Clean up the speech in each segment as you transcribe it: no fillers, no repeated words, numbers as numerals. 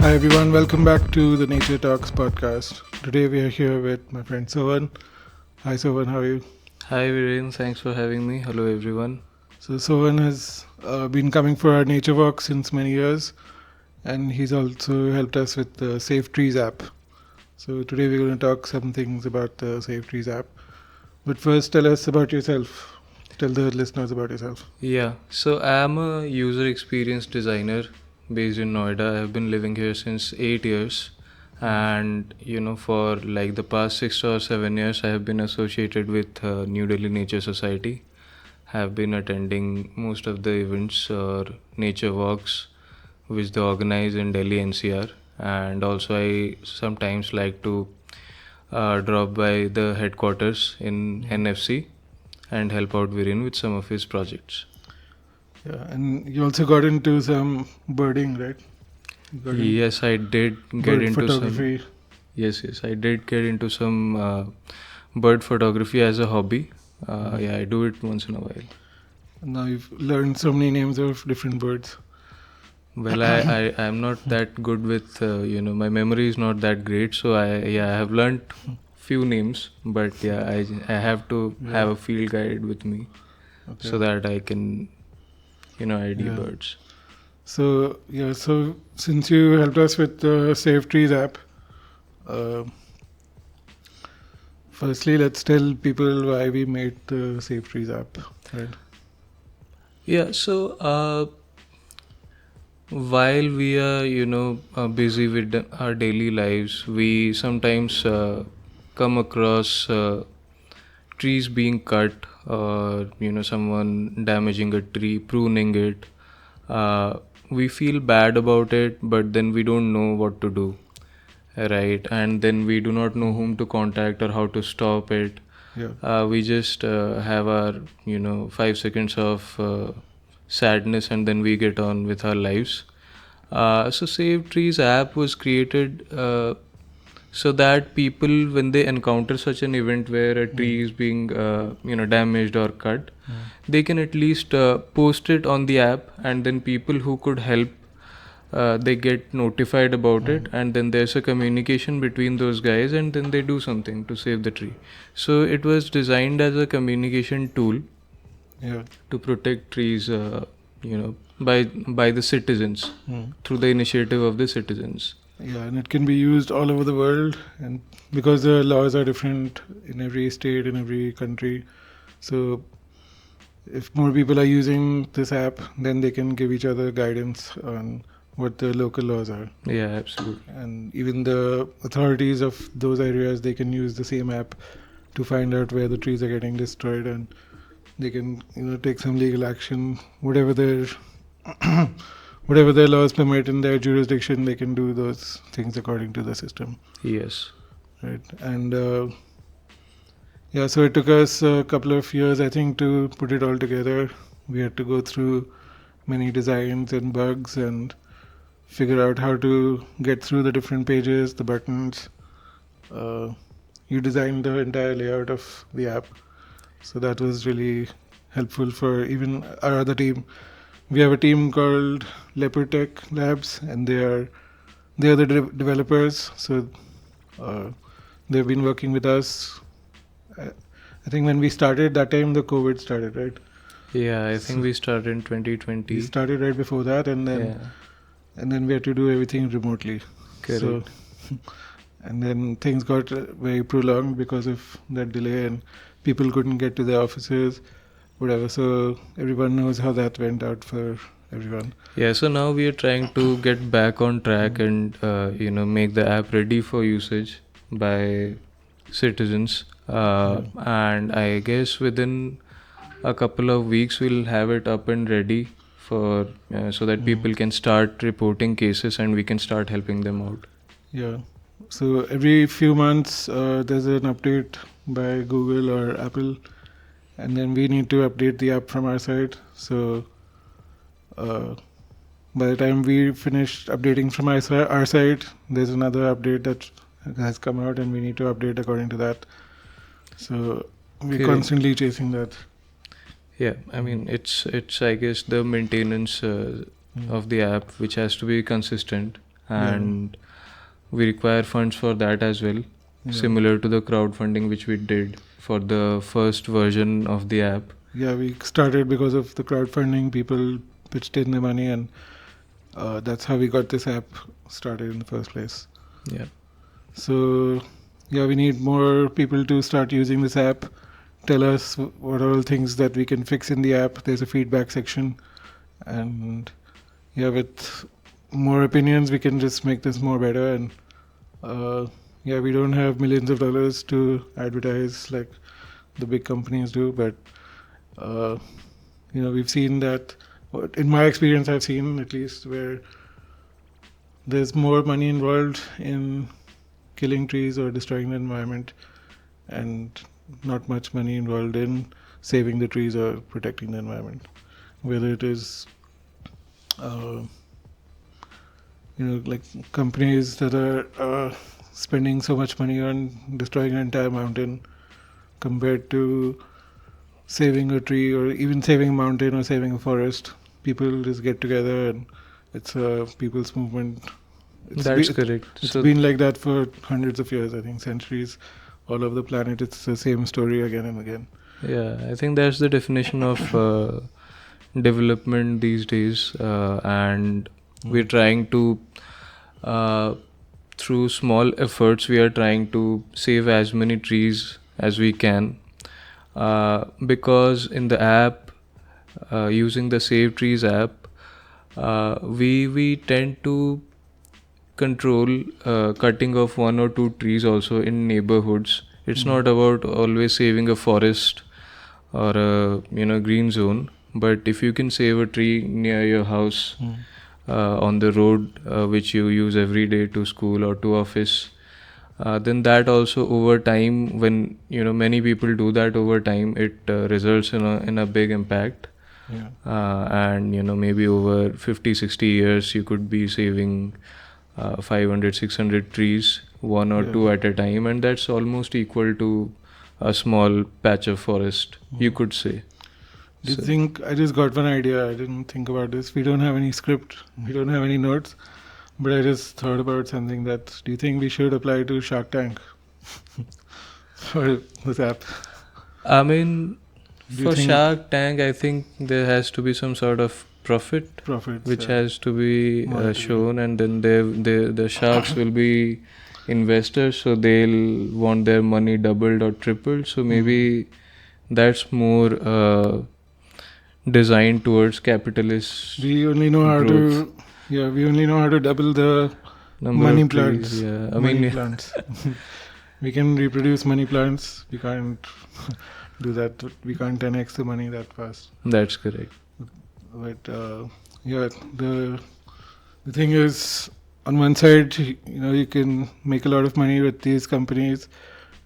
Hi everyone, welcome back to the Nature Talks podcast. Today we are here with my friend Sovan. Hi Sovan, how are you? Hi Viren, thanks for having me. Hello everyone. So Sovan has been coming for our nature walk since many years, and he's also helped us with the Safe Trees app. So today we're going to talk some things about the Safe Trees app. But first, tell us about yourself. Tell the listeners about yourself. Yeah, so I am a user experience designer based in Noida. I have been living here since 8 years, and for like the past 6 or 7 years I have been associated with New Delhi Nature Society. Have been attending most of the events or nature walks which they organize in Delhi NCR, and also I sometimes like to drop by the headquarters in NFC and help out Viren with some of his projects. Yeah, and you also got into some birding, right? Yes, I did get bird into photography. Yes, I did get into some bird photography as a hobby. Yeah, I do it once in a while. Now you've learned so many names of different birds. Well, I am not that good with my memory is not that great, so I have learned few names, but yeah, I have to have a field guide with me so that I can ID birds. So since you helped us with the Safe Trees app, firstly let's tell people why we made the Safe Trees app, right? Yeah, so while we are busy with our daily lives, we sometimes come across trees being cut, or someone damaging a tree, pruning it. We feel bad about it, but then we don't know what to do, right? And then we do not know whom to contact or how to stop it. We just have our 5 seconds of sadness, and then we get on with our lives. So Save Trees app was created so that people, when they encounter such an event where a tree is being damaged or cut, they can at least post it on the app, and then people who could help, they get notified about it, and then there's a communication between those guys, and then they do something to save the tree. So it was designed as a communication tool to protect trees, by the citizens, through the initiative of the citizens. Yeah, and it can be used all over the world, and because the laws are different in every state, in every country, so if more people are using this app, then they can give each other guidance on what the local laws are. Yeah, absolutely. And even the authorities of those areas, they can use the same app to find out where the trees are getting destroyed, and they can take some legal action, whatever their whatever their laws permit in their jurisdiction. They can do those things according to the system. Yes. Right. And so it took us a couple of years, I think, to put it all together. We had to go through many designs and bugs and figure out how to get through the different pages, the buttons. You designed the entire layout of the app, so that was really helpful for even our other team. We have a team called Leopard Tech Labs, and they are the developers. So they've been working with us. I think when we started that time, the COVID started, right? Yeah, I think we started in 2020. We started right before that, and then we had to do everything remotely. Correct. So, and then things got very prolonged because of that delay, and people couldn't get to their offices, whatever. So everyone knows how that went out for everyone. Yeah, so now we are trying to get back on track and make the app ready for usage by citizens. And I guess within a couple of weeks we'll have it up and ready for so that people can start reporting cases and we can start helping them out. Yeah. So every few months there's an update by Google or Apple, and then we need to update the app from our side. So by the time we finish updating from our side, there's another update that has come out, and we need to update according to that. So we're constantly chasing that. Yeah, I mean it's I guess the maintenance of the app which has to be consistent, and we require funds for that as well, similar to the crowdfunding which we did for the first version of the app. Yeah, we started because of the crowdfunding. People pitched in the money, and that's how we got this app started in the first place. Yeah. So yeah, we need more people to start using this app. Tell us what are all things that we can fix in the app. There's a feedback section, and yeah, with more opinions we can just make this more better. And yeah, we don't have millions of dollars to advertise like the big companies do, but we've seen that, in my experience I've seen at least, where there's more money involved in killing trees or destroying the environment, and not much money involved in saving the trees or protecting the environment. Whether it is like companies that are spending so much money on destroying an entire mountain compared to saving a tree, or even saving a mountain or saving a forest. People just get together and it's a people's movement. That's correct. It's been like that for hundreds of years, I think centuries, all over the planet. It's the same story again and again. Yeah, I think that's the definition of development these days, and we're trying to, through small efforts, we are trying to save as many trees as we can, because in the app, using the Save Trees app, we tend to control cutting of 1 or 2 trees also in neighborhoods. It's not about always saving a forest or a green zone, but if you can save a tree near your house, on the road which you use every day to school or to office, then that also over time, when many people do that over time, it results in a big impact. And maybe over 50-60 years you could be saving 500-600 trees, 1 or 2 at a time, and that's almost equal to a small patch of forest, you could say. Do you think, I just got one idea, I didn't think about this. We don't have any script, we don't have any notes, but I just thought about something. That, do you think we should apply to Shark Tank for this app? I mean, for Shark Tank, I think there has to be some sort of profit which has to be shown, and then the sharks will be investors, so they'll want their money doubled or tripled. So maybe that's more designed towards capitalist. We only know how to double the number money of plants. trees. Yeah, money plants. We can reproduce money plants. We can't do that. We can't 10x the money that fast. That's correct. But the thing is, on one side, you can make a lot of money with these companies,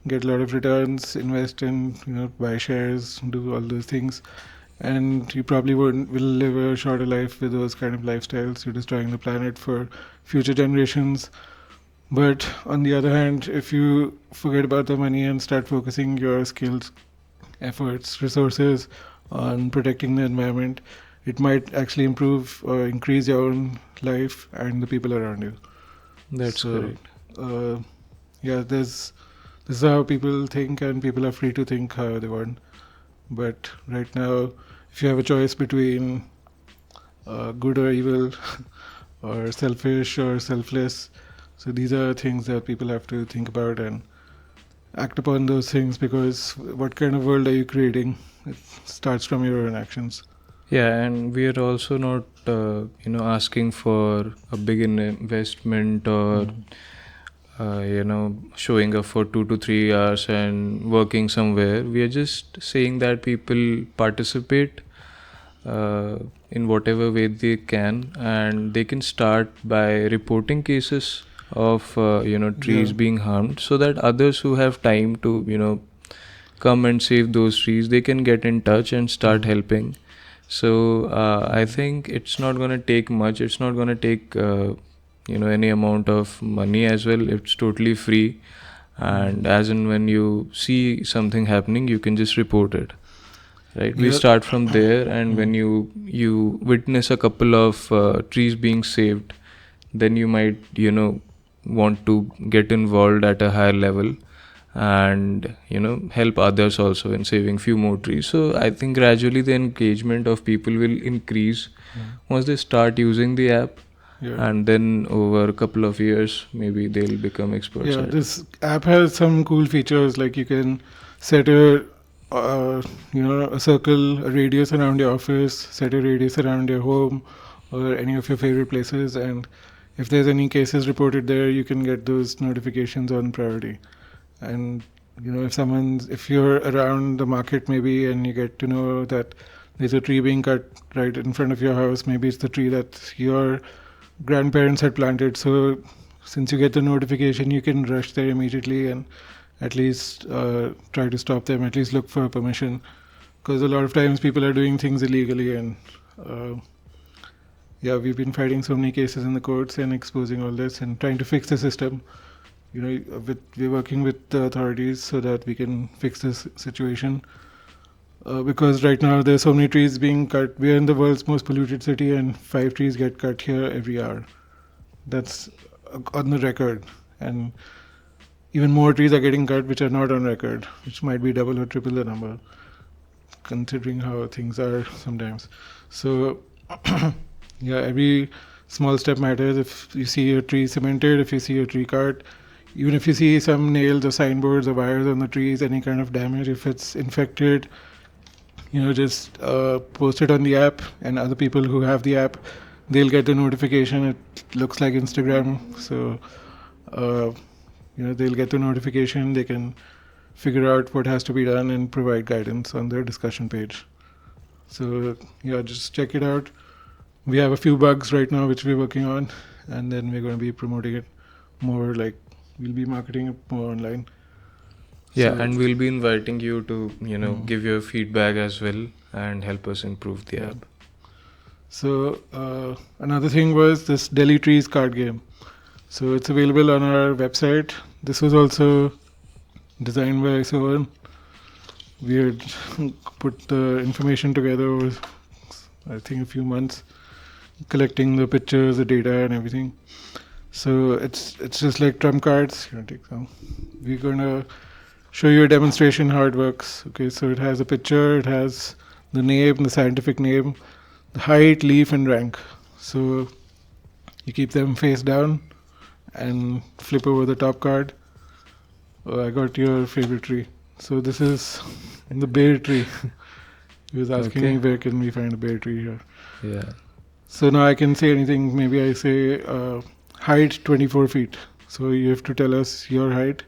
get a lot of returns, invest in, buy shares, do all those things, and you probably will live a shorter life with those kind of lifestyles. You're destroying the planet for future generations. But on the other hand, if you forget about the money and start focusing your skills, efforts, resources on protecting the environment, it might actually improve or increase your own life and the people around you. That's correct. This is how people think, and people are free to think how they want. But right now, if you have a choice between good or evil, or selfish or selfless, so these are things that people have to think about and act upon those things, because what kind of world are you creating? It starts from your own actions. Yeah, and we are also not, asking for a big investment or, showing up for 2 to 3 hours and working somewhere. We are just saying that people participate in whatever way they can, and they can start by reporting cases of, trees being harmed, so that others who have time to, come and save those trees, they can get in touch and start helping. So I think it's not going to take much. It's not going to take any amount of money as well. It's totally free, and as and when you see something happening, you can just report it. Right? We start from there, and when you witness a couple of trees being saved, then you might, want to get involved at a higher level and, help others also in saving few more trees. So I think gradually the engagement of people will increase once they start using the app. Yeah. And then over a couple of years, maybe they'll become experts Yeah, at it. this app has some cool features, like you can set a a circle, a radius around your office, set a radius around your home or any of your favorite places, and if there's any cases reported there, you can get those notifications on priority. And if you're around the market maybe and you get to know that there's a tree being cut right in front of your house, maybe it's the tree that your grandparents had planted, so since you get the notification, you can rush there immediately and at least try to stop them, at least look for permission, because a lot of times people are doing things illegally. And we've been fighting so many cases in the courts and exposing all this and trying to fix the system. We're working with the authorities so that we can fix this situation, because right now there's so many trees being cut. We're in the world's most polluted city and 5 trees get cut here every hour. That's on the record. And even more trees are getting cut which are not on record, which might be double or triple the number, considering how things are sometimes. So every small step matters. If you see a tree cemented, if you see a tree cut, even if you see some nails or signboards or wires on the trees, any kind of damage, if it's infected, just post it on the app, and other people who have the app, they'll get the notification. It looks like Instagram, so they'll get the notification. They can figure out what has to be done and provide guidance on their discussion page. So just check it out. We have a few bugs right now which we're working on, and then we're going to be promoting it more, like we'll be marketing it more online. Yeah, and we'll be inviting you to, give your feedback as well and help us improve the app. So another thing was this Delhi Trees card game. So it's available on our website. This was also designed by Sovan. We had put the information together over, I think, a few months, collecting the pictures, the data, and everything. So it's just like trump cards. We're gonna show you a demonstration how it works. Okay, so it has a picture, it has the name, the scientific name, the height, leaf, and rank. So you keep them face down and flip over the top card. I got your favorite tree. So this is the bear tree. He was asking me where can we find a bear tree here. Yeah. So now I can say anything. Maybe I say height 24 feet. So you have to tell us your height.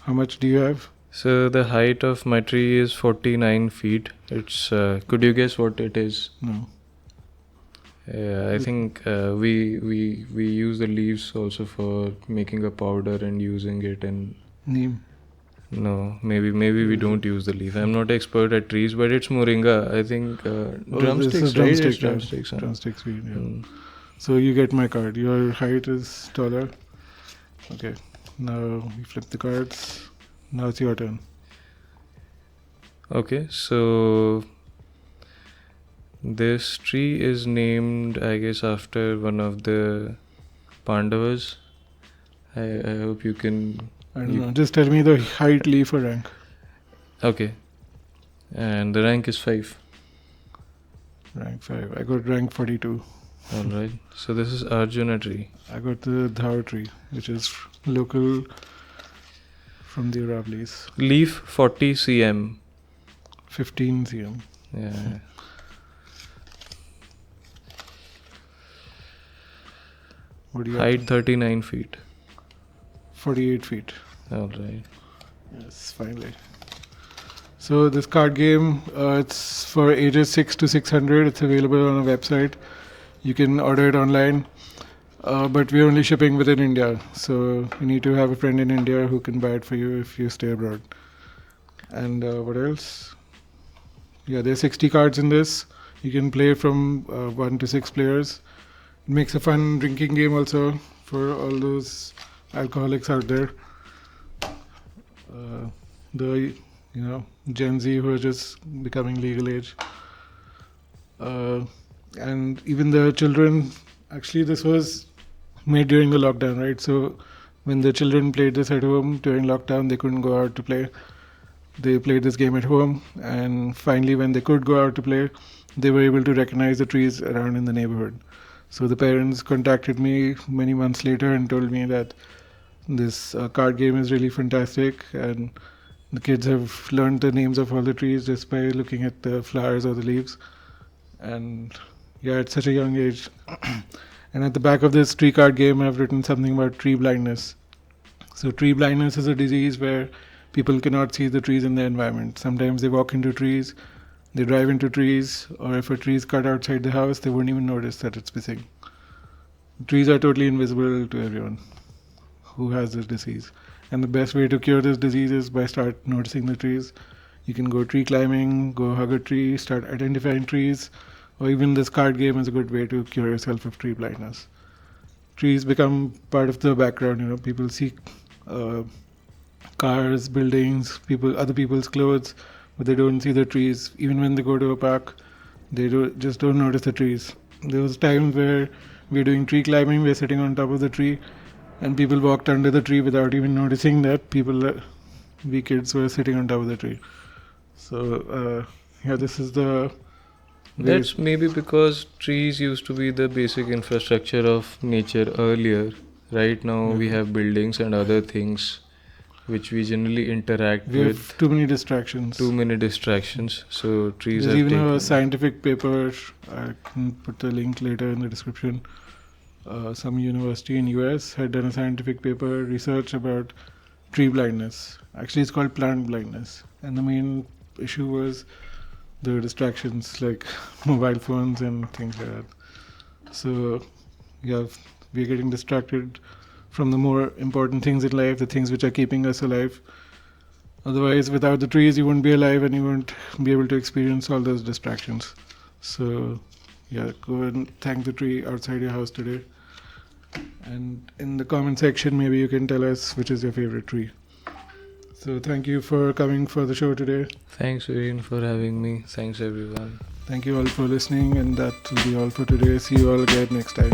How much do you have? So the height of my tree is 49 feet. It's could you guess what it is? No. Yeah, I think we use the leaves also for making a powder and using it in Neem. No, maybe we don't use the leaf. I'm not expert at trees, but it's moringa. I think drumsticks, right? It's drumsticks. Drumsticks. Yeah. So you get my card. Your height is taller. Okay. Now we flip the cards. Now it's your turn. Okay, so this tree is named, I guess, after one of the Pandavas. I hope you can... I don't know. Just tell me the height, leaf, or rank. Okay. And the rank is 5. Rank 5. I got rank 42. Alright. So this is Arjuna tree. I got the Dhar tree, which is local from the Aravlis. Leaf 40 cm. 15 cm. Yeah. What do you Height 39 feet. 48 feet. Alright. Yes, finally. So this card game, it's for ages 6 to 600. It's available on our website. You can order it online. But we're only shipping within India. So you need to have a friend in India who can buy it for you if you stay abroad. And what else? Yeah, there's 60 cards in this. You can play from 1 to 6 players. It makes a fun drinking game also for all those alcoholics out there. The Gen Z who are just becoming legal age. And even the children, actually this was made during the lockdown, right? So when the children played this at home during lockdown, they couldn't go out to play. They played this game at home, and finally, when they could go out to play, they were able to recognize the trees around in the neighborhood. So the parents contacted me many months later and told me that this card game is really fantastic, and the kids have learned the names of all the trees just by looking at the flowers or the leaves. And yeah, at such a young age. And at the back of this tree card game, I've written something about tree blindness. So tree blindness is a disease where people cannot see the trees in their environment. Sometimes they walk into trees, they drive into trees, or if a tree is cut outside the house, they won't even notice that it's missing. Trees are totally invisible to everyone who has this disease. And the best way to cure this disease is by start noticing the trees. You can go tree climbing, go hug a tree, start identifying trees, or even this card game is a good way to cure yourself of tree blindness. Trees become part of the background. People see cars, buildings, other people's clothes, but they don't see the trees. Even when they go to a park, they just don't notice the trees. There was times where we're doing tree climbing, we're sitting on top of the tree, and people walked under the tree without even noticing that we kids were sitting on top of the tree. So this is the That's maybe because trees used to be the basic infrastructure of nature earlier. Right now we have buildings and other things which we generally interact we with. have too many distractions. So trees There's have even taken. a scientific paper, I can put the link later in the description. Some university in US had done a scientific paper research about tree blindness. Actually, it's called plant blindness. And the main issue was the distractions like mobile phones and things like that. So, yeah, we're getting distracted from the more important things in life, the things which are keeping us alive. Otherwise, without the trees, you wouldn't be alive and you wouldn't be able to experience all those distractions. So, yeah, go and thank the tree outside your house today. And in the comment section, maybe you can tell us which is your favorite tree. So thank you for coming for the show today. Thanks, Viren, for having me. Thanks, everyone. Thank you all for listening, and that will be all for today. See you all again next time.